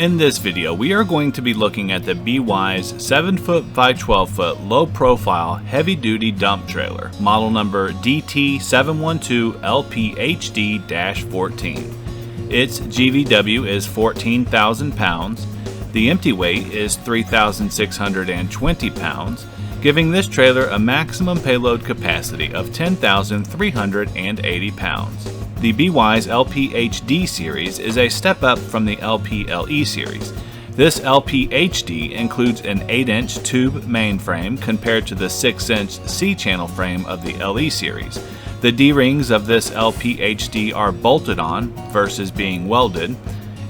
In this video, we are going to be looking at the Bwise 7-foot by 12-foot low-profile heavy-duty dump trailer, model number DT712LPHD-14. Its GVW is 14,000 pounds. The empty weight is 3,620 pounds, giving this trailer a maximum payload capacity of 10,380 pounds. The Bwise LPHD series is a step up from the LPLE series. This LPHD includes an 8-inch tube mainframe compared to the 6-inch C-channel frame of the LE series. The D-rings of this LPHD are bolted on versus being welded.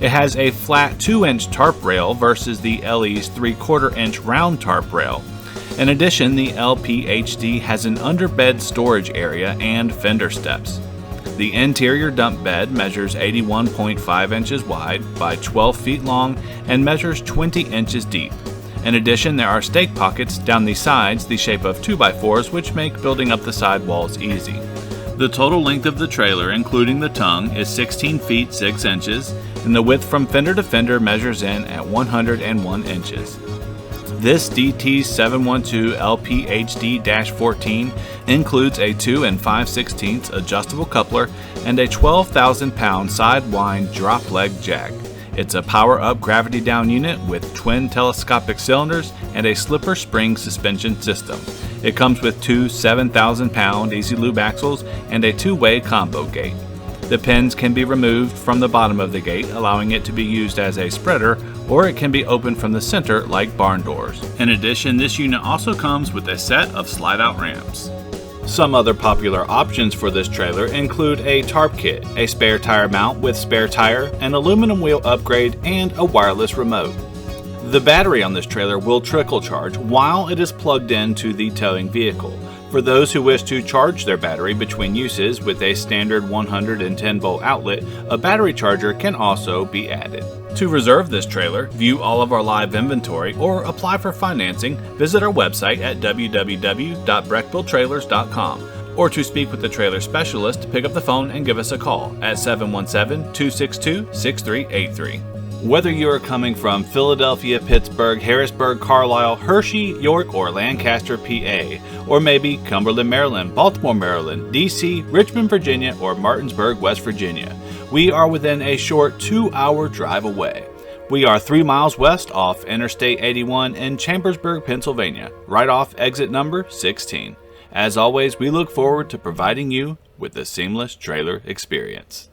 It has a flat 2-inch tarp rail versus the LE's 3/4-inch round tarp rail. In addition, the LPHD has an underbed storage area and fender steps. The interior dump bed measures 81.5 inches wide by 12 feet long and measures 20 inches deep. In addition, there are stake pockets down the sides the shape of 2x4s, which make building up the side walls easy. The total length of the trailer, including the tongue, is 16 feet 6 inches, and the width from fender to fender measures in at 101 inches. This DT712LPHD-14 includes a 2 5/16 adjustable coupler and a 12,000-pound side-wind drop leg jack. It's a power-up gravity-down unit with twin telescopic cylinders and a slipper spring suspension system. It comes with two 7,000-pound E-Z Lube axles and a two-way combo gate. The pins can be removed from the bottom of the gate, allowing it to be used as a spreader, or it can be opened from the center like barn doors. In addition, this unit also comes with a set of slide-out ramps. Some other popular options for this trailer include a tarp kit, a spare tire mount with spare tire, an aluminum wheel upgrade, and a wireless remote. The battery on this trailer will trickle charge while it is plugged into the towing vehicle. For those who wish to charge their battery between uses with a standard 110-volt outlet, a battery charger can also be added. To reserve this trailer, view all of our live inventory, or apply for financing, visit our website at www.breckvilletrailers.com. Or to speak with the trailer specialist, pick up the phone and give us a call at 717-262-6383. Whether you are coming from Philadelphia, Pittsburgh, Harrisburg, Carlisle, Hershey, York, or Lancaster, PA, or maybe Cumberland, Maryland, Baltimore, Maryland, DC, Richmond, Virginia, or Martinsburg, West Virginia, we are within a short 2-hour drive away. We are 3 miles west off Interstate 81 in Chambersburg, Pennsylvania, right off exit number 16. As always, we look forward to providing you with a seamless trailer experience.